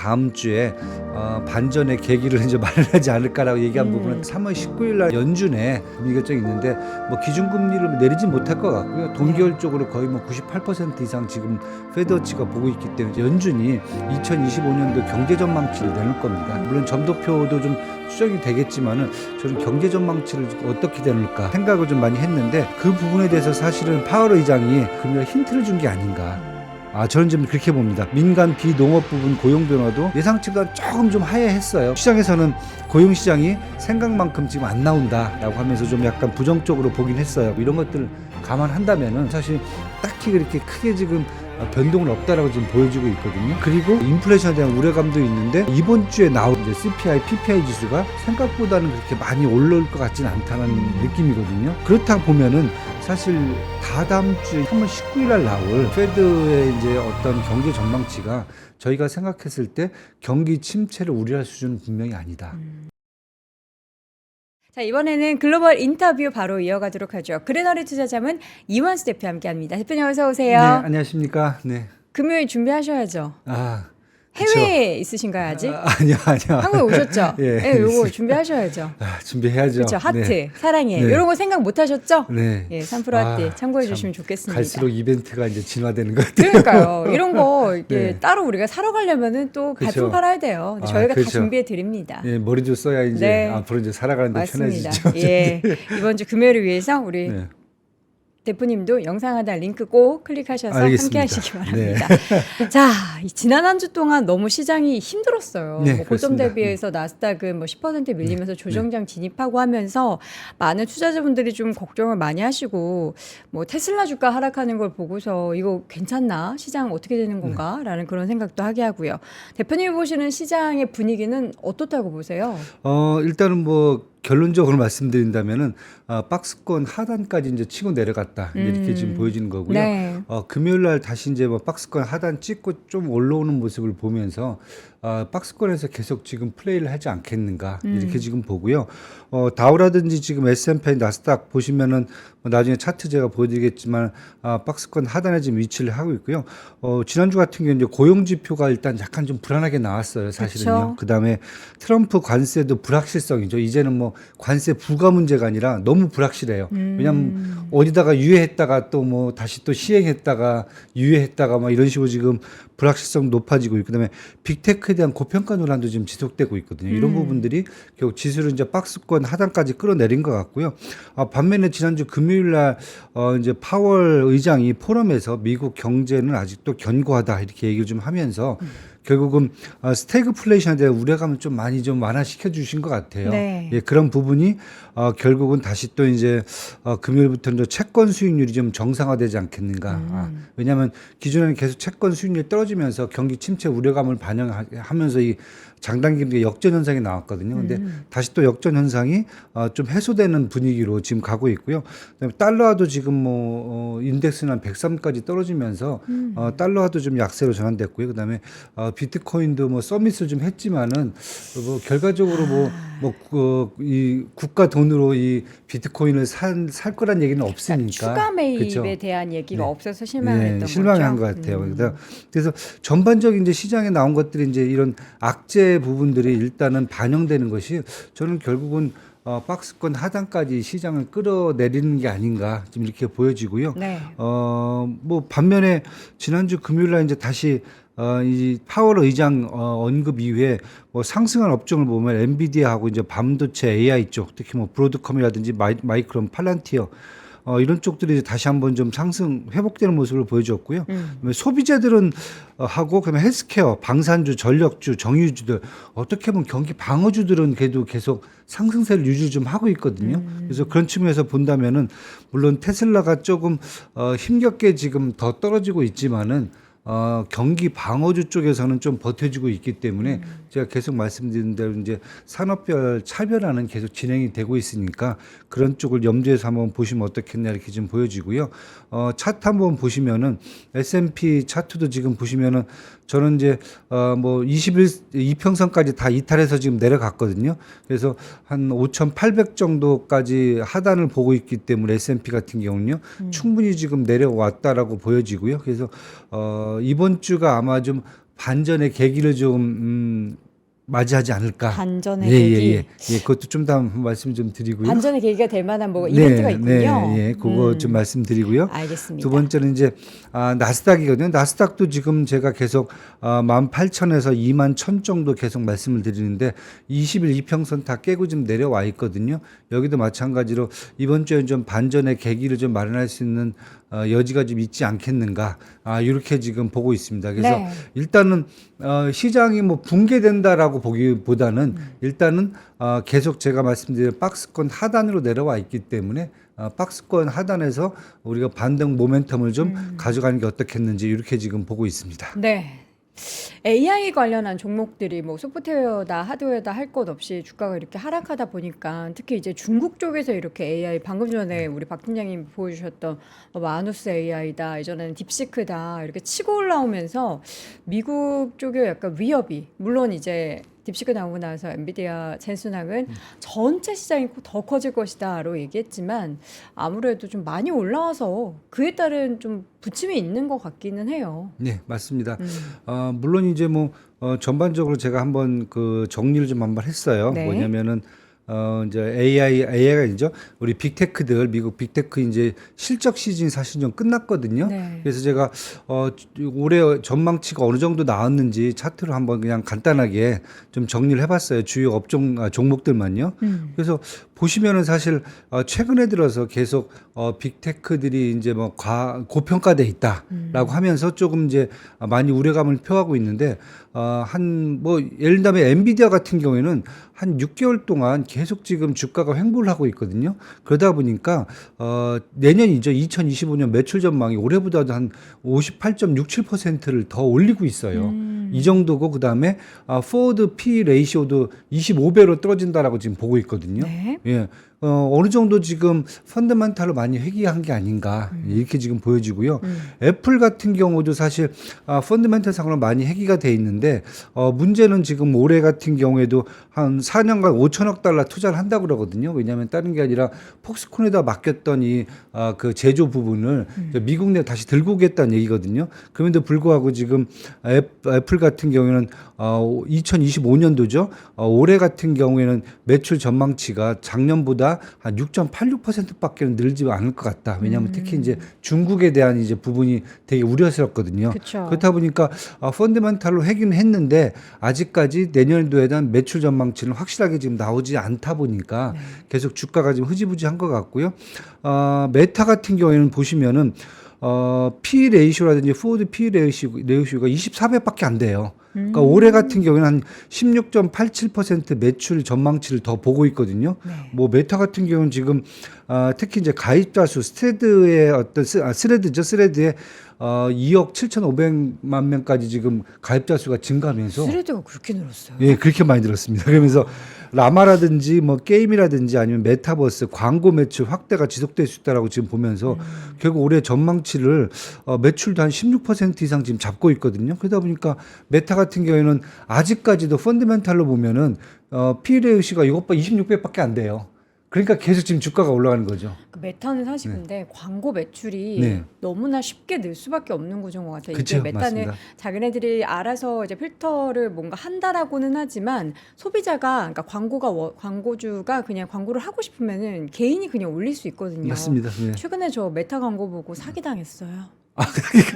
다음 주에 반전의 계기를 이제 마련하지 않을까라고 얘기한 부분은 3월 19일 날 연준에 금리 결정이 있는데 뭐 기준금리를 내리진 못할 것 같고요. 동계열적으로 거의 뭐 98% 이상 지금 페드워치가 보고 있기 때문에 연준이 2025년도 경제 전망치를 내놓을 겁니다. 물론 점도표도 좀 수정이 되겠지만은 저는 경제 전망치를 어떻게 내놓을까 생각을 좀 많이 했는데 그 부분에 대해서 사실은 파월 의장이 금리를 힌트를 준 게 아닌가. 저는 좀 그렇게 봅니다. 민간 비농업 부분 고용 변화도 예상치보다 조금 좀 하회했어요. 시장에서는 고용 시장이 생각만큼 지금 안 나온다라고 하면서 좀 약간 부정적으로 보긴 했어요. 이런 것들을 감안한다면은 사실 딱히 그렇게 크게 지금 변동은 없다라고 지금 보여지고 있거든요. 그리고 인플레이션에 대한 우려감도 있는데 이번 주에 나온 이제 CPI, PPI 지수가 생각보다는 그렇게 많이 올라올 것 같지는 않다는 느낌이거든요. 그렇다 보면은 사실 다다음 주에 3월 19일 날 나올 페드의 이제 어떤 경제 전망치가 저희가 생각했을 때 경기 침체를 우려할 수준은 분명히 아니다. 자, 이번에는 글로벌 인터뷰 바로 이어가도록 하죠. 그레너리 투자자문 이완수 대표 함께합니다. 대표님 어서 오세요. 네, 안녕하십니까. 네. 금요일 준비하셔야죠. 그쵸. 해외에 있으신가요 아직? 아니요. 한국에 오셨죠? 예. 네, 요거 준비하셔야죠. 준비해야죠. 그렇죠. 하트, 네. 사랑해. 네. 이런 거 생각 못 하셨죠? 네. 예, 3% 하트 참고해 참 주시면 좋겠습니다. 갈수록 이벤트가 이제 진화되는 것 같아요. 그러니까요. 이런 거 이렇게 네. 따로 우리가 사러 가려면은 또 그렇죠. 발품 팔아야 돼요. 근데 저희가 그렇죠. 다 준비해 드립니다. 예, 머리도 써야 이제 네. 앞으로 이제 살아가는데 맞습니다. 편해지죠. 예. 이번 주 금요일을 위해서 우리 네. 대표님도 영상 하단 링크 꼭 클릭하셔서 알겠습니다. 함께 하시기 바랍니다. 자, 지난 한 주 동안 너무 시장이 힘들었어요. 네, 뭐 고점 그렇습니다. 대비해서 나스닥은 뭐 10% 밀리면서 조정장 진입하고 하면서 많은 투자자분들이 좀 걱정을 많이 하시고 뭐 테슬라 주가 하락하는 걸 보고서 이거 괜찮나? 시장 어떻게 되는 건가? 라는 그런 생각도 하게 하고요. 대표님이 보시는 시장의 분위기는 어떻다고 보세요? 일단은 뭐 결론적으로 말씀드린다면은 박스권 하단까지 이제 치고 내려갔다 이렇게 지금 보여지는 거고요. 네. 금요일 날 다시 이제 뭐 박스권 하단 찍고 좀 올라오는 모습을 보면서 박스권에서 계속 지금 플레이를 하지 않겠는가 이렇게 지금 보고요. 다우라든지 지금 S&P, 나스닥 보시면은 나중에 차트 제가 보여드리겠지만 박스권 하단에 지금 위치를 하고 있고요. 지난주 같은 경우는 이제 고용 지표가 일단 약간 좀 불안하게 나왔어요. 사실은요. 그다음에 트럼프 관세도 불확실성이죠. 이제는 뭐 관세 부과 문제가 아니라 너무 불확실해요. 왜냐하면 어디다가 유예했다가 또 뭐 다시 또 시행했다가 유예했다가 막 이런 식으로 지금 불확실성 높아지고 있고 그다음에 빅테크에 대한 고평가 논란도 지금 지속되고 있거든요. 이런 부분들이 결국 지수를 이제 박스권 하단까지 끌어내린 것 같고요. 반면에 지난주 금요일 날 이제 파월 의장이 포럼에서 미국 경제는 아직도 견고하다 이렇게 얘기를 좀 하면서 결국은 스태그플레이션에 대한 우려감을 좀 많이 좀 완화시켜 주신 것 같아요. 네. 예, 그런 부분이 결국은 다시 또 이제 금요일부터는 채권 수익률이 좀 정상화되지 않겠는가. 왜냐하면 기존에는 계속 채권 수익률이 떨어지면서 경기 침체 우려감을 반영하면서 이 장단기 역전 현상이 나왔거든요. 근데 다시 또 역전 현상이 좀 해소되는 분위기로 지금 가고 있고요. 그다음에 달러화도 지금 뭐 인덱스는 한 103까지 떨어지면서 달러화도 좀 약세로 전환됐고요. 그다음에 비트코인도 뭐 서밋을 좀 했지만은 뭐 결과적으로 이 국가 돈으로 이 비트코인을 살 거란 얘기는 없으니까. 추가 매입에 그쵸? 대한 얘기가 네. 없어서 실망했던 거죠. 실망한 것 같아요. 그래서 전반적인 이제 시장에 나온 것들이 이제 이런 악재 부분들이 일단은 반영되는 것이 저는 결국은 박스권 하단까지 시장을 끌어내리는 게 아닌가 지금 이렇게 보여지고요. 네. 뭐 반면에 지난주 금요일 날 이제 다시 이 파월 의장 언급 이후에 뭐 상승한 업종을 보면 엔비디아하고 이제 반도체 AI 쪽 특히 뭐 브로드컴이라든지 마이크론, 팔란티어 이런 쪽들이 이제 다시 한번 좀 상승 회복되는 모습을 보여줬고요. 그다음에 소비재들은 하고 그다음에 헬스케어, 방산주, 전력주, 정유주들 어떻게 보면 경기 방어주들은 그래도 계속 상승세를 유지 좀 하고 있거든요. 그래서 그런 측면에서 본다면은 물론 테슬라가 조금 힘겹게 지금 더 떨어지고 있지만은 경기 방어주 쪽에서는 좀 버텨주고 있기 때문에 제가 계속 말씀드린 대로 이제 산업별 차별화는 계속 진행이 되고 있으니까 그런 쪽을 염두에서 한번 보시면 어떻겠냐 이렇게 좀 보여지고요. 차트 한번 보시면은 S&P 차트도 지금 보시면은 저는 이제 뭐 21이평선까지 다 이탈해서 지금 내려갔거든요. 그래서 한 5,800 정도까지 하단을 보고 있기 때문에 S&P 같은 경우는요. 충분히 지금 내려왔다라고 보여지고요. 그래서 이번 주가 아마 좀 반전의 계기를 좀 맞이하지 않을까. 반전의 계기. 그것도 좀 더 말씀 좀 드리고요. 반전의 계기가 될 만한 뭐 이벤트가 있군요. 그거 좀 말씀드리고요. 알겠습니다. 두 번째는 이제 나스닥이거든요. 나스닥도 지금 제가 계속 18,000에서 21,000 정도 계속 말씀을 드리는데 20일 이평선 다 깨고 좀 내려와 있거든요. 여기도 마찬가지로 이번 주에 좀 반전의 계기를 좀 마련할 수 있는 여지가 좀 있지 않겠는가. 이렇게 지금 보고 있습니다. 그래서 네. 일단은 시장이 뭐 붕괴된다라고 보기보다는 일단은 계속 제가 말씀드린 박스권 하단으로 내려와 있기 때문에 박스권 하단에서 우리가 반등 모멘텀을 좀 가져가는 게 어떻겠는지 이렇게 지금 보고 있습니다. 네. AI 관련한 종목들이 뭐 소프트웨어다 하드웨어다 할 것 없이 주가가 이렇게 하락하다 보니까 특히 이제 중국 쪽에서 이렇게 AI 방금 전에 우리 박 팀장님 보여주셨던 마누스 AI다 이전에는 딥시크다 이렇게 치고 올라오면서 미국 쪽에 약간 위협이 물론 이제 딥시크 나오고 나서 엔비디아 젠슨학은 전체 시장이 더 커질 것이다로 얘기했지만 아무래도 좀 많이 올라와서 그에 따른 좀 부침이 있는 것 같기는 해요. 네, 맞습니다. 물론 이제 뭐 전반적으로 제가 한번 그 정리를 좀 한번 했어요. 네. 뭐냐면은 이제 AI가 이죠. 우리 빅테크들 미국 빅테크 이제 실적 시즌이 사실 좀 끝났거든요. 네. 그래서 제가 올해 전망치가 어느 정도 나왔는지 차트로 한번 그냥 간단하게 좀 정리를 해봤어요. 주요 업종 종목들만요. 그래서 보시면은 사실 최근에 들어서 계속 빅테크들이 이제 뭐 고평가돼 있다라고 하면서 조금 이제 많이 우려감을 표하고 있는데 한 뭐 예를 들면 엔비디아 같은 경우에는 한 6개월 동안 계속 지금 주가가 횡보를 하고 있거든요. 그러다 보니까 내년이죠. 2025년 매출 전망이 올해보다도 한 58.67%를 더 올리고 있어요. 이 정도고 그다음에 포워드 P 레이시오도 25배로 떨어진다라고 지금 보고 있거든요. 네. 예. 어느 정도 지금 펀더멘탈로 많이 회귀한 게 아닌가 이렇게 지금 보여지고요. 애플 같은 경우도 사실 펀더멘탈 상으로 많이 회귀가 돼 있는데 문제는 지금 올해 같은 경우에도 한 4년간 5천억 달러 투자를 한다고 그러거든요. 왜냐하면 다른 게 아니라 폭스콘에다 맡겼던 그 제조 부분을 미국 내 다시 들고 오겠다는 얘기거든요. 그런데도 불구하고 지금 애플 같은 경우에는 2025년도죠. 올해 같은 경우에는 매출 전망치가 작년보다 한 6.86%밖에 늘지 않을 것 같다. 왜냐하면 특히 이제 중국에 대한 이제 부분이 되게 우려스럽거든요. 그쵸. 그렇다 보니까 펀더멘탈로 하긴 했는데 아직까지 내년도에 대한 매출 전망치는 확실하게 지금 나오지 않다 보니까 계속 주가가 지금 흐지부지한 것 같고요. 메타 같은 경우에는 보시면은 P 레이쇼라든지 포워드 P 레이쇼가 24배밖에 안 돼요. 그러니까 올해 같은 경우에는 한 16.87% 매출 전망치를 더 보고 있거든요. 네. 뭐 메타 같은 경우는 지금 특히 이제 가입자 수 스레드의 어떤 스레드에 2억 7,500만 명까지 지금 가입자 수가 증가하면서 스레드가 그렇게 늘었어요. 예, 그렇게 많이 들었습니다. 그러면서 라마라든지 뭐 게임이라든지 아니면 메타버스 광고 매출 확대가 지속될 수 있다라고 지금 보면서 결국 올해 전망치를 매출도 한 16% 이상 지금 잡고 있거든요. 그러다 보니까 메타 같은 경우에는 아직까지도 펀더멘탈로 보면은 P/E가 이것보다 26배밖에 안 돼요. 그러니까 계속 지금 주가가 올라가는 거죠. 그 메타는 사실 근데 광고 매출이 네. 너무나 쉽게 늘 수밖에 없는 구조인 것 같아요. 그쵸, 이게 메타는 맞습니다. 자기네들이 알아서 이제 필터를 뭔가 한다라고는 하지만 소비자가 그러니까 광고주가 그냥 광고를 하고 싶으면은 개인이 그냥 올릴 수 있거든요. 맞습니다. 네. 최근에 저 메타 광고 보고 사기당했어요. 아,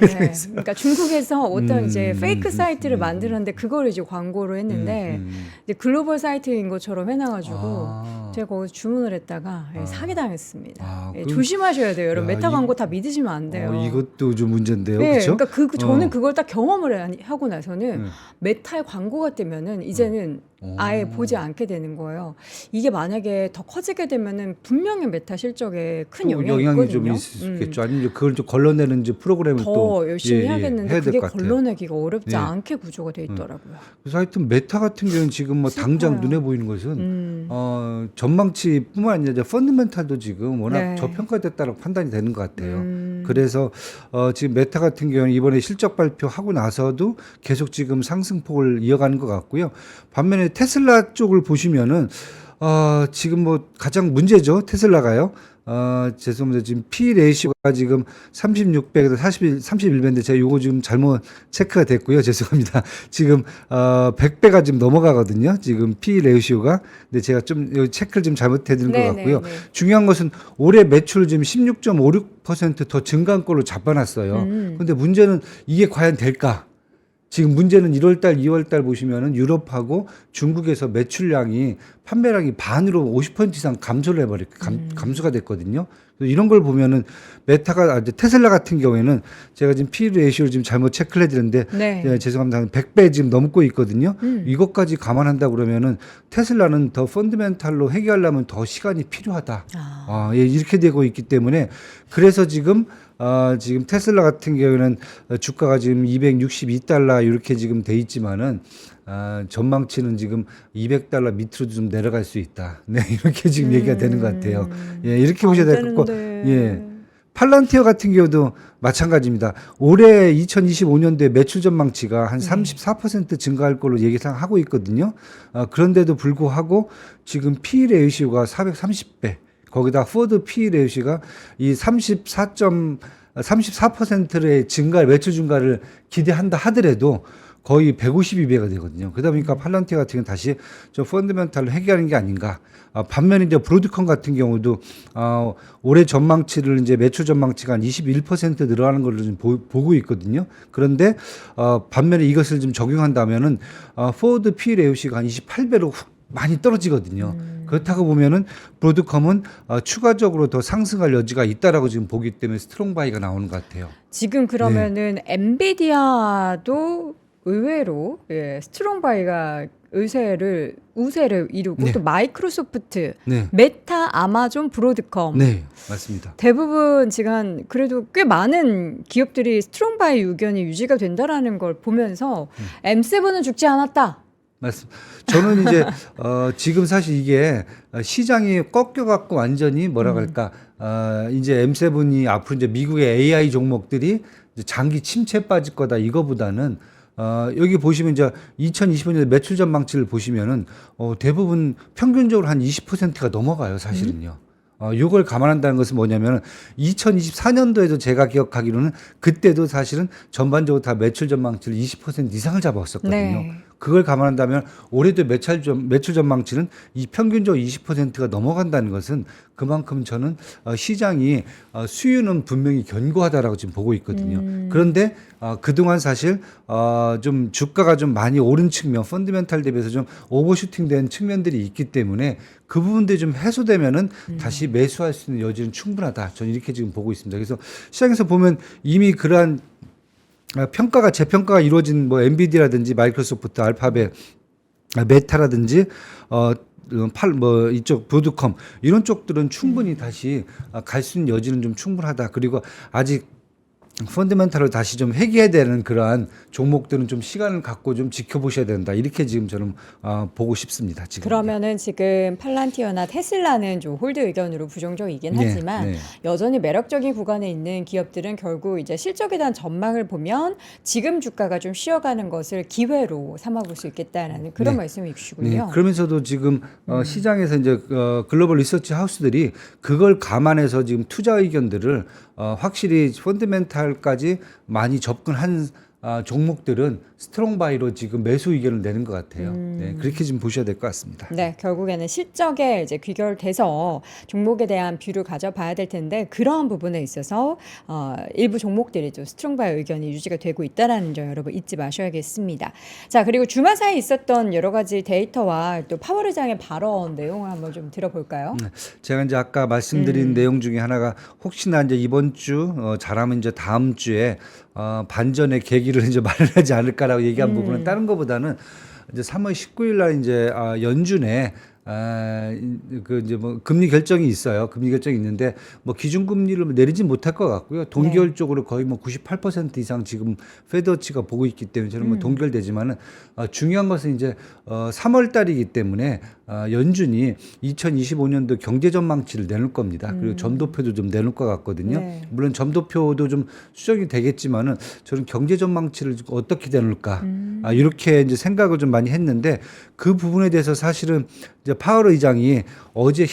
네. 그러니까 중국에서 어떤 이제 페이크 사이트를 만들었는데 그걸 이제 광고로 했는데 이제 글로벌 사이트인 것처럼 해놔가지고 제가 거기서 주문을 했다가 사기당했습니다. 예, 조심하셔야 돼요. 여러분 야, 메타 광고 다 믿으시면 안 돼요. 이것도 좀 문제인데요. 네, 그렇죠? 그러니까 저는 그걸 딱 경험을 하고 나서는 메타의 광고가 뜨면은 이제는 아예 보지 않게 되는 거예요. 이게 만약에 더 커지게 되면은 분명히 메타 실적에 큰 영향이 있거든요. 좀 있을 수 있겠죠. 아니면 그걸 좀 걸러내는 이제 프로그램을 더 또 열심히 해야 해야겠는데 될 그게 것 같아요. 걸러내기가 어렵지 네. 않게 구조가 돼 있더라고요. 그래서 하여튼 메타 같은 경우는 지금 뭐 당장 슬퍼요. 눈에 보이는 것은 전망치뿐만 아니라 이제 펀더멘탈도 지금 워낙 네. 저평가됐다고 판단이 되는 것 같아요. 그래서 지금 메타 같은 경우는 이번에 실적 발표하고 나서도 계속 지금 상승폭을 이어가는 것 같고요. 반면에 테슬라 쪽을 보시면은 지금 뭐 가장 문제죠. 테슬라가요. 죄송합니다. 지금 P 레이시오가 지금 36배에서 31배인데 제가 요거 지금 잘못 체크가 됐고요. 죄송합니다. 지금 100배가 지금 넘어가거든요. 지금 P 레이시오가. 근데 제가 좀 요 체크를 좀 잘못해 드린 것 같고요. 중요한 것은 올해 매출 지금 16.56%더 증가한 걸로 잡아놨어요. 근데 문제는 이게 과연 될까? 지금 문제는 1월 달, 2월 달 보시면은 유럽하고 중국에서 매출량이 판매량이 반으로 50% 이상 감소를 감소가 됐거든요. 그래서 이런 걸 보면은 이제 테슬라 같은 경우에는 제가 지금 P 레이시오를 지금 잘못 체크를 해드렸는데 네, 죄송합니다. 100배 지금 넘고 있거든요. 이것까지 감안한다 그러면은 테슬라는 더 펀드멘탈로 해결하려면 더 시간이 필요하다. 예, 이렇게 되고 있기 때문에 그래서 지금 테슬라 같은 경우에는 주가가 지금 262달러 이렇게 지금 돼 있지만은 전망치는 지금 200달러 밑으로도 좀 내려갈 수 있다. 네, 이렇게 지금 얘기가 되는 것 같아요. 예, 이렇게 보셔야 될 것 같고, 예. 팔란티어 같은 경우도 마찬가지입니다. 올해 2025년도에 매출 전망치가 한 34% 증가할 걸로 예상하고 있거든요. 그런데도 불구하고 지금 P 레이시오가 430배. 거기다 포드 P 레이시오가 이 34%의 매출 증가를 기대한다 하더라도 거의 152배가 되거든요. 그러다 보니까 팔란티어 같은 경우는 다시 좀 펀드멘탈로 해결하는 게 아닌가. 반면에 이제 브로드컴 같은 경우도 올해 전망치를 이제 매출 전망치가 한 21% 늘어나는 걸로 좀 보고 있거든요. 그런데 반면에 이것을 좀 적용한다면은 포드 P 레이시오가 한 28배로 훅 많이 떨어지거든요. 그렇다고 보면은 브로드컴은 추가적으로 더 상승할 여지가 있다라고 지금 보기 때문에 스트롱 바이가 나오는 것 같아요. 지금 그러면은 엔비디아도 의외로 스트롱 바이가 우세를 이루고 또 마이크로소프트, 메타, 아마존, 브로드컴. 네, 맞습니다. 대부분 지금 그래도 꽤 많은 기업들이 스트롱 바이 의견이 유지가 된다라는 걸 보면서 M7은 죽지 않았다. 맞습니다. 저는 이제 지금 사실 이게 시장이 꺾여갖고 완전히 뭐라고 할까 이제 M7이 앞으로 이제 미국의 AI 종목들이 이제 장기 침체 빠질 거다 이거보다는 여기 보시면 이제 2025년 매출 전망치를 보시면은 대부분 평균적으로 한 20%가 넘어가요, 사실은요. 요걸 감안한다는 것은 뭐냐면 2024년도에도 제가 기억하기로는 그때도 사실은 전반적으로 다 매출 전망치를 20% 이상을 잡았었거든요. 네. 그걸 감안한다면 올해도 매출 전망치는 이 평균적으로 20%가 넘어간다는 것은 그만큼 저는 시장이 수요는 분명히 견고하다라고 지금 보고 있거든요. 그런데 그동안 사실 좀 주가가 좀 많이 오른 측면, 펀드멘탈 대비해서 좀 오버슈팅된 측면들이 있기 때문에 그 부분들이 좀 해소되면은 다시 매수할 수 있는 여지는 충분하다. 저는 이렇게 지금 보고 있습니다. 그래서 시장에서 보면 이미 그러한 재평가가 이루어진 뭐 엔비디아라든지 마이크로소프트, 알파벳, 메타라든지 이쪽 브로드컴 이런 쪽들은 충분히 다시 갈 수 있는 여지는 좀 충분하다. 그리고 아직 펀드멘탈을 다시 좀 회귀해야 되는 그러한 종목들은 좀 시간을 갖고 좀 지켜보셔야 된다. 이렇게 지금 저는 보고 싶습니다. 지금. 그러면은 지금 팔란티어나 테슬라는 좀 홀드 의견으로 부정적이긴 하지만 여전히 매력적인 구간에 있는 기업들은 결국 이제 실적에 대한 전망을 보면 지금 주가가 좀 쉬어가는 것을 기회로 삼아볼 수 있겠다라는 그런 말씀이 주시군요. 네, 그러면서도 지금 시장에서 이제 글로벌 리서치 하우스들이 그걸 감안해서 지금 투자 의견들을 확실히 펀드멘탈까지 많이 접근한 종목들은 스트롱 바이로 지금 매수 의견을 내는 것 같아요. 네, 그렇게 좀 보셔야 될 것 같습니다. 네, 결국에는 실적에 이제 귀결돼서 종목에 대한 뷰를 가져봐야 될 텐데 그러한 부분에 있어서 일부 종목들이 좀 스트롱 바이 의견이 유지가 되고 있다라는 점 여러분 잊지 마셔야겠습니다. 자, 그리고 주말 사이에 있었던 여러 가지 데이터와 또 파월 의장의 발언 내용을 한번 좀 들어볼까요? 제가 이제 아까 말씀드린 내용 중에 하나가 혹시나 이제 이번 주 잘하면 이제 다음 주에 반전의 계기를 이제 마련하지 않을까라고 얘기한 부분은 다른 것보다는 이제 3월 19일 날 이제 연준에 그 이제 뭐 금리 결정이 있어요. 금리 결정이 있는데 뭐 기준금리를 내리지 못할 것 같고요. 동결적으로 거의 뭐 98% 이상 지금 페드워치가 보고 있기 때문에 저는 뭐 동결되지만은 중요한 것은 이제 3월 달이기 때문에 연준이 2025년도 경제 전망치를 내놓을 겁니다. 그리고 점도표도 좀 내놓을 것 같거든요. 네. 물론 점도표도 좀 수정이 되겠지만은 저는 경제 전망치를 어떻게 내놓을까 이렇게 이제 생각을 좀 많이 했는데 그 부분에 대해서 사실은 이제 파월 의장이 어제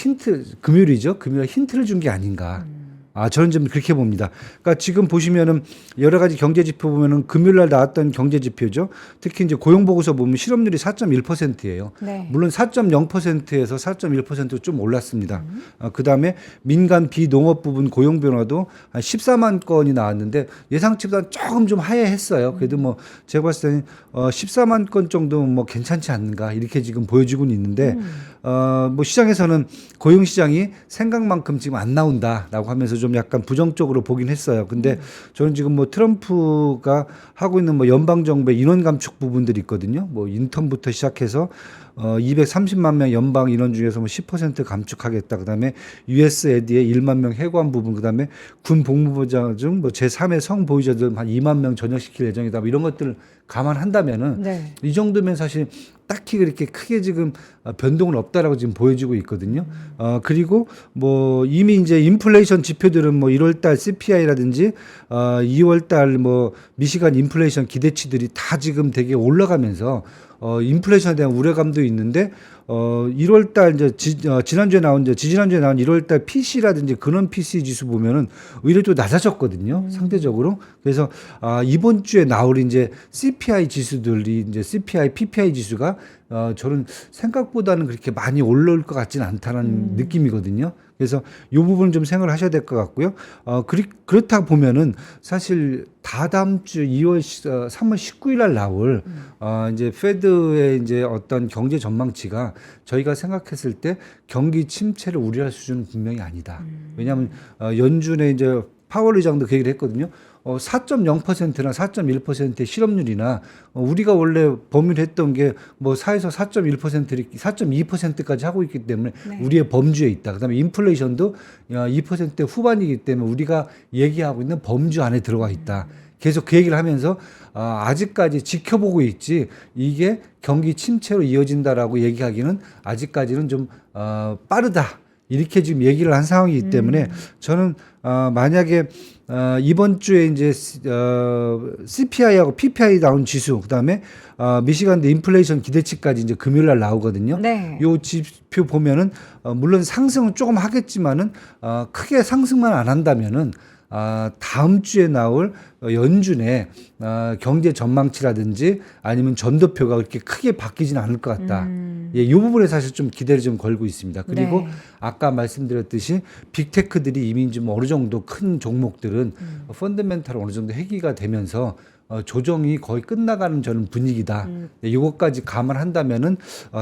금요일이죠. 금요일 힌트를 준 게 아닌가. 저는 좀 그렇게 봅니다. 그러니까 지금 보시면은 여러 가지 경제 지표 보면은 금요일 날 나왔던 경제 지표죠. 특히 이제 고용 보고서 보면 실업률이 4.1%예요. 네. 물론 4.0%에서 4.1%로 좀 올랐습니다. 그다음에 민간 비농업 부분 고용 변화도 한 14만 건이 나왔는데 예상치보다 조금 좀 하회했어요. 그래도 뭐 제가 봤을 때는 14만 건 정도는 뭐 괜찮지 않는가 이렇게 지금 보여지고는 있는데 뭐 시장에서는 고용 시장이 생각만큼 지금 안 나온다라고 하면서 좀 약간 부정적으로 보긴 했어요. 근데 저는 지금 뭐 트럼프가 하고 있는 뭐 연방 정부의 인원 감축 부분들이 있거든요. 뭐 인턴부터 시작해서 230만 명 연방 인원 중에서 뭐 10% 감축하겠다. 그다음에 USAID의 1만 명 해고한 부분, 그다음에 군 복무부장 중 뭐 제3의 성보유자들 한 2만 명 전역시킬 예정이다. 뭐 이런 것들을 감안한다면은 네. 이 정도면 사실 딱히 그렇게 크게 지금 변동은 없다라고 지금 보여지고 있거든요. 그리고 뭐 이미 이제 인플레이션 지표들은 뭐 1월달 CPI라든지 2월달 뭐 미시간 인플레이션 기대치들이 다 지금 되게 올라가면서 인플레이션에 대한 우려감도 있는데 1월달 이제 지지난주에 나온 1월달 PC라든지 근원 PC 지수 보면은 오히려 좀 낮아졌거든요. 상대적으로. 그래서 이번 주에 나올 이제 CPI 지수들이 이제 CPI, PPI 지수가 저는 생각보다는 그렇게 많이 올라올 것 같지는 않다는 느낌이거든요. 그래서 이 부분 좀 생각을 하셔야 될 것 같고요. 그렇다 보면은 사실 다다음 주 3월 19일 날 나올 이제 페드의 이제 어떤 경제 전망치가 저희가 생각했을 때 경기 침체를 우려할 수준은 분명히 아니다. 왜냐하면 연준의 이제 파월 의장도 그 얘기를 했거든요. 4.0%나 4.1%의 실업률이나 우리가 원래 범위를 했던 게 뭐 4에서 4.1%, 4.2%까지 하고 있기 때문에 네. 우리의 범주에 있다. 그다음에 인플레이션도 2% 후반이기 때문에 우리가 얘기하고 있는 범주 안에 들어가 있다. 계속 그 얘기를 하면서 아직까지 지켜보고 있지 이게 경기 침체로 이어진다라고 얘기하기는 아직까지는 좀 빠르다. 이렇게 지금 얘기를 한 상황이기 때문에 저는 만약에 이번 주에 이제 CPI하고 PPI 나온 지수, 그다음에 미시간대 인플레이션 기대치까지 이제 금요일 날 나오거든요. 네. 요 지표 보면은 물론 상승은 조금 하겠지만은 크게 상승만 안 한다면은 다음 주에 나올 연준의 경제 전망치라든지 아니면 전도표가 그렇게 크게 바뀌지는 않을 것 같다. 예, 이 부분에 사실 좀 기대를 좀 걸고 있습니다. 그리고 네. 아까 말씀드렸듯이 빅테크들이 이미 좀 어느 정도 큰 종목들은 펀더멘탈 어느 정도 해기가 되면서 조정이 거의 끝나가는 저는 분위기다. 네, 이것까지 감안한다면은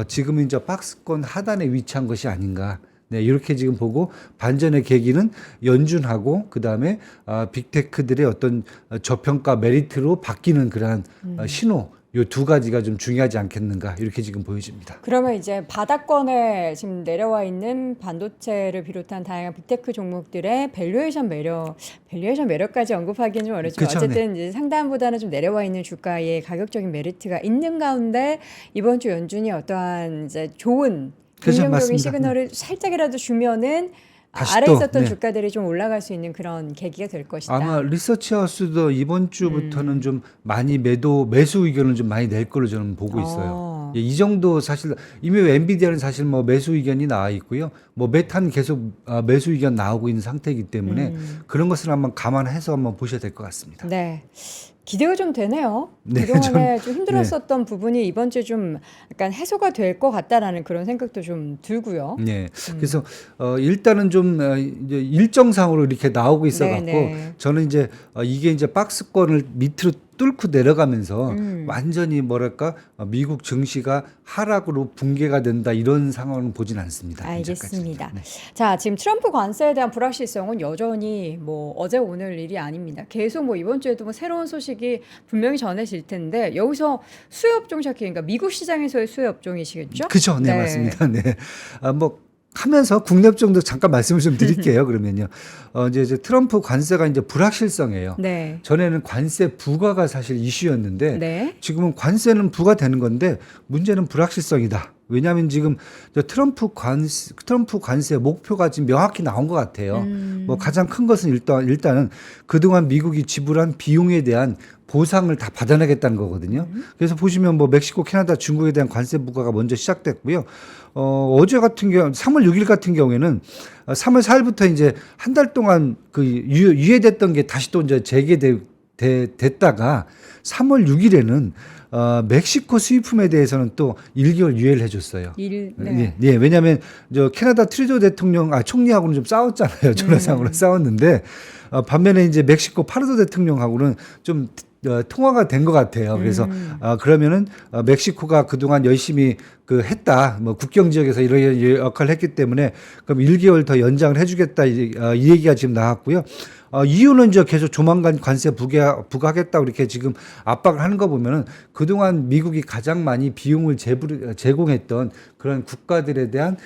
지금은 이제 박스권 하단에 위치한 것이 아닌가. 네, 이렇게 지금 보고 반전의 계기는 연준하고 그다음에 빅테크들의 어떤 저평가 메리트로 바뀌는 그러한 신호 요 두 가지가 좀 중요하지 않겠는가 이렇게 지금 보여집니다. 그러면 이제 바닥권에 지금 내려와 있는 반도체를 비롯한 다양한 빅테크 종목들의 밸류에이션 매력까지 언급하기는 좀 어렵지만 그쵸, 어쨌든 이제 상단보다는 좀 내려와 있는 주가에 가격적인 메리트가 있는 가운데 이번 주 연준이 어떠한 이제 좋은 그죠, 긍정적인 맞습니다. 시그널을 살짝이라도 주면은 다시 아래 또, 있었던 네. 주가들이 좀 올라갈 수 있는 그런 계기가 될 것이다. 아마 리서치하우스도 이번 주부터는 좀 많이 매수 의견을 좀 많이 낼 걸로 저는 보고 있어요. 예, 이 정도 사실 이미 엔비디아는 사실 뭐 매수 의견이 나와 있고요. 뭐 메타는 계속 매수 의견 나오고 있는 상태이기 때문에 그런 것을 한번 감안해서 한번 보셔야 될 것 같습니다. 네. 기대가 좀 되네요. 네, 그동안에 좀 힘들었었던 부분이 이번 주에 좀 약간 해소가 될 것 같다라는 그런 생각도 좀 들고요. 네. 그래서 일단은 좀 이제 일정상으로 이렇게 나오고 있어 갖고 네. 저는 이제 이게 이제 박스권을 밑으로 뚫고 내려가면서 완전히 뭐랄까 미국 증시가 하락으로 붕괴가 된다 이런 상황은 보진 않습니다. 알겠습니다. 네. 자, 지금 트럼프 관세에 대한 불확실성은 여전히 뭐 어제 오늘 일이 아닙니다. 계속 뭐 이번 주에도 뭐 새로운 소식이 분명히 전해질 텐데 여기서 수요 업종 찾기 그러니까 미국 시장에서의 수요 업종이시겠죠? 그죠, 네, 맞습니다. 네, 뭐 하면서 국내 업종도 잠깐 말씀을 좀 드릴게요. 그러면요, 이제 트럼프 관세가 이제 불확실성이에요. 네. 전에는 관세 부과가 사실 이슈였는데 네. 지금은 관세는 부과되는 건데 문제는 불확실성이다. 왜냐하면 지금 저 트럼프 관세 목표가 지금 명확히 나온 것 같아요. 뭐 가장 큰 것은 일단은 그동안 미국이 지불한 비용에 대한 보상을 다 받아내겠다는 거거든요. 그래서 보시면 뭐 멕시코, 캐나다, 중국에 대한 관세 부과가 먼저 시작됐고요. 어제 같은 경우 3월 6일 같은 경우에는 3월 4일부터 이제 한 달 동안 그 유예됐던 게 다시 또 이제 됐다가 3월 6일에는 멕시코 수입품에 대해서는 또 1개월 유예를 해줬어요. 네. 예, 왜냐하면 저 캐나다 트루도 총리하고는 좀 싸웠잖아요. 전화상으로 싸웠는데 반면에 이제 멕시코 파르도 대통령하고는 좀 통화가 된 것 같아요. 그래서 그러면은 멕시코가 그동안 열심히 했다. 뭐 국경 지역에서 이런 역할을 했기 때문에 그럼 1개월 더 연장을 해주겠다. 이 얘기가 지금 나왔고요. 이유는 이제 계속 조만간 관세 부과하겠다 이렇게 지금 압박을 하는 거 보면은 그동안 미국이 가장 많이 비용을 제공했던 그런 국가들에 대한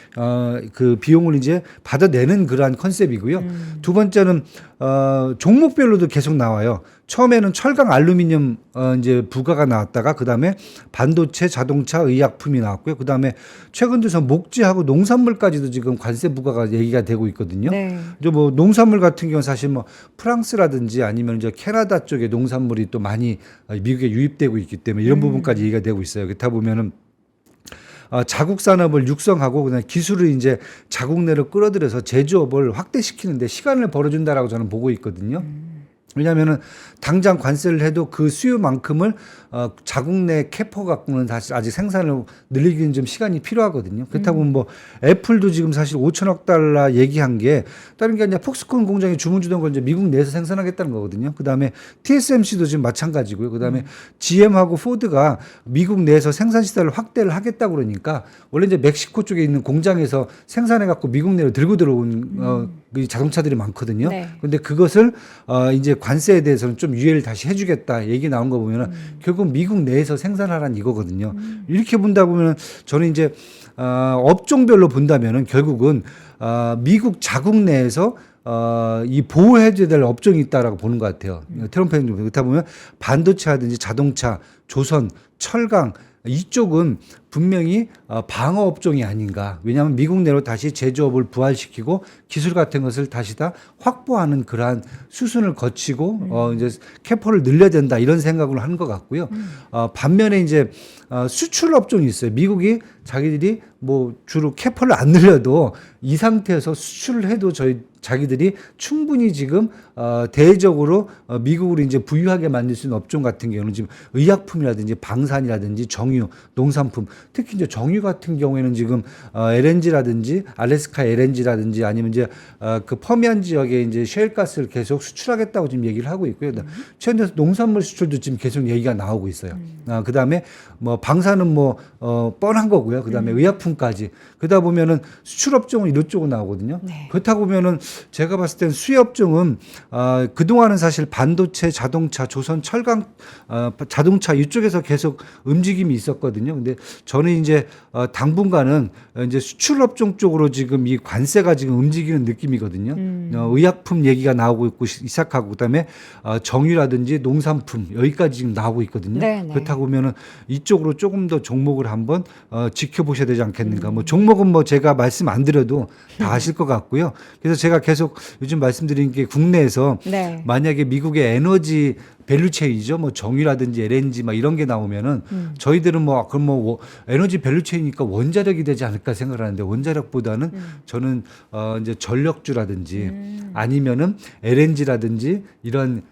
그 비용을 이제 받아내는 그러한 컨셉이고요. 두 번째는 종목별로도 계속 나와요. 처음에는 철강, 알루미늄 이제 부가가 나왔다가 그다음에 반도체, 자동차, 의약품이 나왔고요. 그다음에 최근 들어서 목재하고 농산물까지도 지금 관세 부과가 얘기가 되고 있거든요. 네. 이제 뭐 농산물 같은 경우는 사실 뭐 프랑스라든지 아니면 이제 캐나다 쪽에 농산물이 또 많이 미국에 유입되고 있기 때문에 이런 부분까지 얘기가 되고 있어요. 그렇다 보면은 자국 산업을 육성하고 그다음에 기술을 이제 자국 내로 끌어들여서 제조업을 확대시키는데 시간을 벌어준다라고 저는 보고 있거든요. 왜냐하면은 당장 관세를 해도 그 수요만큼을 자국 내 캐퍼 갖고는 사실 아직 생산을 늘리기는 좀 시간이 필요하거든요. 그렇다고 뭐 애플도 지금 사실 5천억 달러 얘기한 게 다른 게 아니라 폭스콘 공장에 주문 주던 걸 이제 미국 내에서 생산하겠다는 거거든요. 그다음에 TSMC도 지금 마찬가지고요. 그다음에 GM하고 포드가 미국 내에서 생산 시설을 확대를 하겠다고 그러니까 원래 이제 멕시코 쪽에 있는 공장에서 생산해 갖고 미국 내로 들고 들어온 그 자동차들이 많거든요. 네. 근데 그것을 이제 관세에 대해서는 좀 유예를 다시 해주겠다 얘기 나온 거 보면은 결국 미국 내에서 생산하라는 이거거든요. 이렇게 본다 보면은 저는 이제 업종별로 본다면은 결국은 미국 자국 내에서 이 보호해줘야 될 업종이 있다라고 보는 것 같아요. 트럼프 행정 그렇다 보면 반도체라든지 자동차, 조선, 철강 이쪽은 분명히 방어 업종이 아닌가. 왜냐하면 미국 내로 다시 제조업을 부활시키고 기술 같은 것을 다시 다 확보하는 그러한 수순을 거치고 이제 캐퍼를 늘려야 된다 이런 생각을 하는 것 같고요. 반면에 이제 수출 업종이 있어요. 미국이 자기들이 뭐 주로 캐퍼를 안 늘려도 이 상태에서 수출을 해도 자기들이 충분히 지금 대외적으로 미국으로 이제 부유하게 만들 수 있는 업종 같은 경우는 지금 의약품이라든지 방산이라든지 정유, 농산품, 특히 이제 정유 같은 경우에는 지금 LNG라든지 알래스카 LNG라든지 아니면 이제 그 퍼미안 지역에 이제 셰일가스를 계속 수출하겠다고 지금 얘기를 하고 있고요. 최근 들어서 농산물 수출도 지금 계속 얘기가 나오고 있어요. 그다음에 뭐 방산은 뭐 뻔한 거고요. 그다음에 의약품까지 그러다 보면은 수출 업종은 이런 쪽으로 나오거든요. 네. 그렇다고 보면은 제가 봤을 땐 수혜업종은 그동안은 사실 반도체, 자동차, 조선, 철강, 자동차 이쪽에서 계속 움직임이 있었거든요. 근데 저는 이제 당분간은 이제 수출업종 쪽으로 지금 이 관세가 지금 움직이는 느낌이거든요. 의약품 얘기가 나오고 있고 시작하고 그다음에 정유라든지 농산품 여기까지 지금 나오고 있거든요. 네네. 그렇다고 보면은 이쪽으로 조금 더 종목을 한번 지켜보셔야 되지 않겠는가. 뭐 종목은 뭐 제가 말씀 안 드려도 다 아실 것 같고요. 그래서 제가 계속 요즘 말씀드린 게 국내에서 네. 만약에 미국의 에너지 밸류체인이죠. 뭐 정유라든지 LNG 막 이런 게 나오면은 저희들은 뭐 그럼 뭐 에너지 밸류체인이니까 원자력이 되지 않을까 생각을 하는데 원자력보다는 저는 이제 전력주라든지 아니면은 LNG라든지 이런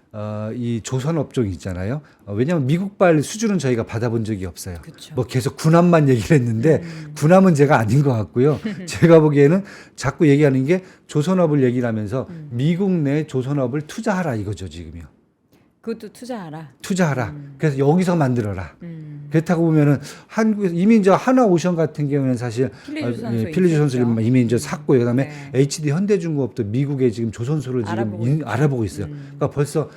이 조선 업종이 있잖아요. 왜냐하면 미국발 수주는 저희가 받아본 적이 없어요. 그쵸. 뭐 계속 군함만 얘기를 했는데 군함은 제가 아닌 것 같고요. 제가 보기에는 자꾸 얘기하는 게 조선업을 얘기를 하면서 미국 내 조선업을 투자하라 이거죠 지금요. 그것도 투자하라. 투자하라. 그래서 여기서 만들어라. 그렇다고 보면은 한국에서 이미 이제 하나오션 같은 경우는 사실 필리조선소를 이미 이제 샀고요. 그다음에 네. HD 현대중공업도 미국의 지금 조선소를 지금 알아보고 있어요. 그러니까 벌써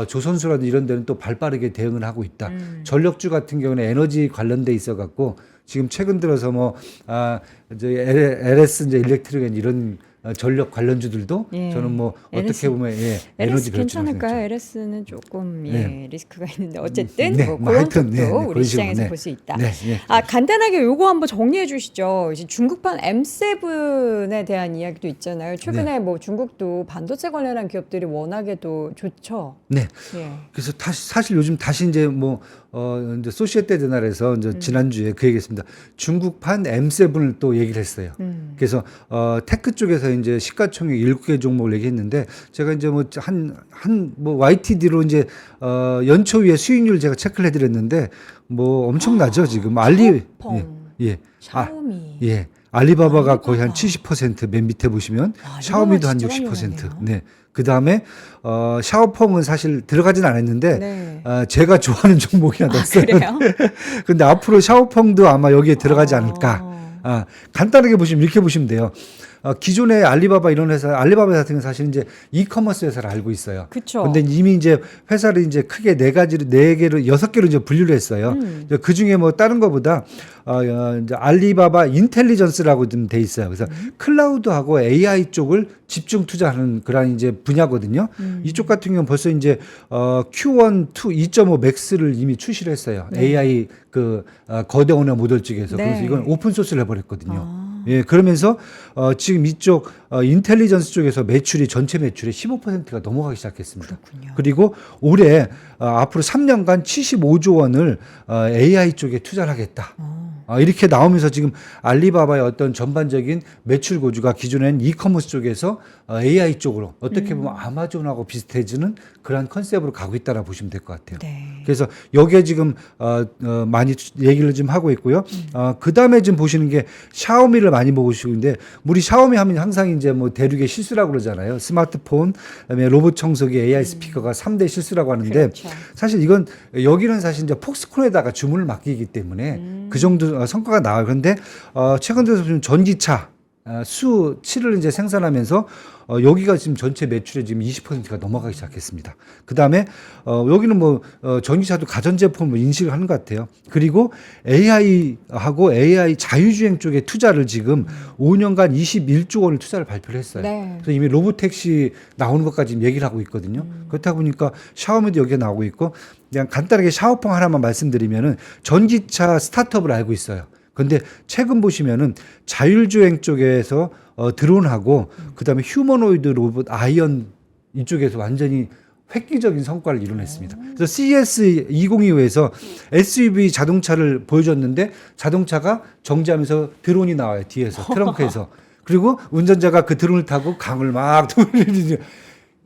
조선소라든지 이런 데는 또 발빠르게 대응을 하고 있다. 전력주 같은 경우는 에너지 관련돼 있어 갖고 지금 최근 들어서 뭐 이제 LS 이제 일렉트릭 이런 전력 관련주들도 예. 저는 뭐 LS. 어떻게 보면 LS 에너지 괜찮을까요? LS는 조금 네. 리스크가 있는데 어쨌든 네, 뭐 뭐 그런 하여튼, 쪽도 네, 네, 우리 그런 식으로, 시장에서 네. 볼 수 있다. 네, 네. 간단하게 요거 한번 정리해 주시죠. 이제 중국판 M7에 대한 이야기도 있잖아요. 최근에 뭐 중국도 반도체 관련한 기업들이 워낙에도 좋죠. 네. 예. 그래서 사실 요즘 다시 이제 뭐 이제 소시에테 드날에서 이제 지난주에 그 얘기했습니다. 중국판 M7을 또 얘기를 했어요. 그래서 테크 쪽에서 이제 시가총액 7개 종목을 얘기했는데 제가 이제 뭐 뭐 YTD로 이제 연초위에 수익률 제가 체크를 해드렸는데 뭐 엄청나죠 지금 샤오펑, 예. 샤오미. 예. 알리바바가 알리바바. 거의 한 70%맨 밑에 보시면 아, 샤오미도 한 진짜 많이 60%. 올랐네요. 네. 그다음에 샤오펑은 사실 들어가진 않았는데 네. 제가 좋아하는 종목이나 넣었어요. 그래요? 근데 앞으로 샤오펑도 아마 여기에 들어가지 않을까. 간단하게 보시면 이렇게 보시면 돼요. 기존의 알리바바 이런 회사, 알리바바 같은 경우는 사실 이제 이커머스 회사를 알고 있어요. 그쵸. 근데 이미 이제 회사를 이제 크게 네 개로 6개로 이제 분류를 했어요. 그 중에 뭐 다른 거보다 이제 알리바바 인텔리전스라고 좀 돼 있어요. 그래서 클라우드하고 AI 쪽을 집중 투자하는 그런 이제 분야거든요. 이쪽 같은 경우는 벌써 이제 Q1, 2.5 맥스를 이미 출시를 했어요. 네. AI 거대 언어 모델 쪽에서. 네. 그래서 이건 오픈 소스를 해버렸거든요. 예, 그러면서 지금 이쪽 인텔리전스 쪽에서 매출이 전체 매출의 15%가 넘어가기 시작했습니다. 그렇군요. 그리고 올해 앞으로 3년간 75조 원을 AI 쪽에 투자를 하겠다. 이렇게 나오면서 지금 알리바바의 어떤 전반적인 매출 고주가 기존엔 이커머스 쪽에서 AI 쪽으로 어떻게 보면 아마존하고 비슷해지는 그런 컨셉으로 가고 있다라 보시면 될 것 같아요. 네. 그래서 여기에 지금 많이 얘기를 좀 하고 있고요. 그 다음에 지금 보시는 게 샤오미를 많이 보시는데 우리 샤오미 하면 항상 이제 뭐 대륙의 실수라고 그러잖아요. 스마트폰, 그다음에 로봇 청소기, AI 스피커가 3대 실수라고 하는데 그렇죠. 사실 이건 여기는 사실 이제 폭스콘에다가 주문을 맡기기 때문에 그 정도 성과가 나와요. 그런데 최근 들어서 보면 전기차 수 7을 이제 생산하면서 여기가 지금 전체 매출의 지금 20%가 넘어가기 시작했습니다. 그 다음에 여기는 뭐 전기차도 가전제품으로 인식을 하는 것 같아요. 그리고 AI하고 AI 자율주행 쪽에 투자를 지금 5년간 21조 원을 투자를 발표를 했어요. 네. 그래서 이미 로봇택시 나오는 것까지 지금 얘기를 하고 있거든요. 그렇다 보니까 샤오미도 여기에 나오고 있고 그냥 간단하게 샤오펑 하나만 말씀드리면은 전기차 스타트업을 알고 있어요. 근데 최근 보시면은 자율주행 쪽에서 드론하고 그다음에 휴머노이드 로봇 아이언 이쪽에서 완전히 획기적인 성과를 이뤄냈습니다. 그래서 CES 2025에서 SUV 자동차를 보여줬는데 자동차가 정지하면서 드론이 나와요. 뒤에서 트렁크에서. 그리고 운전자가 그 드론을 타고 강을 막 돌리는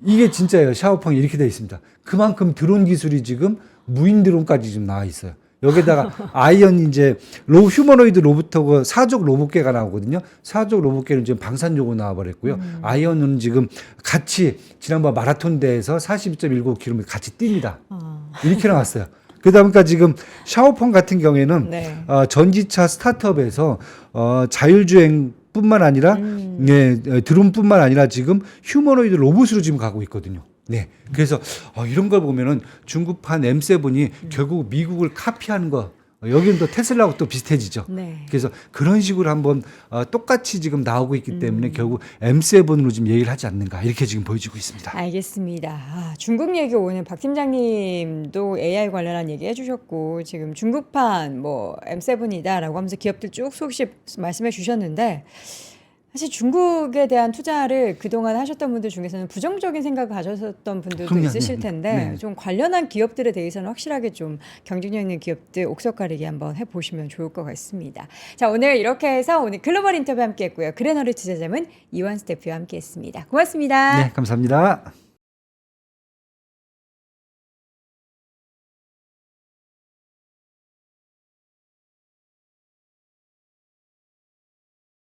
이게 진짜예요. 샤오펑이 이렇게 돼 있습니다. 그만큼 드론 기술이 지금 무인 드론까지 지금 나와 있어요. 여기다가 아이언 이제 휴머노이드 로봇하고 사족 로봇계가 나오거든요. 사족 로봇계는 지금 방산용으로 나와버렸고요. 아이언은 지금 같이 지난번 마라톤 대회에서 42.19km 같이 뜁니다. 이렇게 나왔어요. 그러다 보니까 지금 샤오펑 같은 경우에는 네. 전기차 스타트업에서 자율주행 뿐만 아니라 드론뿐만 아니라 지금 휴머노이드 로봇으로 지금 가고 있거든요. 네. 그래서 이런 걸 보면은 중국판 M7이 결국 미국을 카피하는 거 여기는 또 테슬라하고 또 비슷해지죠. 네. 그래서 그런 식으로 한번 똑같이 지금 나오고 있기 때문에 결국 M7으로 지금 얘기를 하지 않는가 이렇게 지금 보여지고 있습니다. 알겠습니다. 중국 얘기 오늘 박 팀장님도 AI 관련한 얘기 해주셨고 지금 중국판 뭐 M7이다라고 하면서 기업들 쭉 소개시 말씀해 주셨는데 사실 중국에 대한 투자를 그동안 하셨던 분들 중에서는 부정적인 생각을 가졌었던 분들도 그럼요. 있으실 네. 텐데 네. 좀 관련한 기업들에 대해서는 확실하게 좀 경쟁력 있는 기업들 옥석 가리기 한번 해보시면 좋을 것 같습니다. 자, 오늘 이렇게 해서 오늘 글로벌 인터뷰 함께 했고요. 그레너리 투자자문 이완수 대표와 함께 했습니다. 고맙습니다. 네, 감사합니다.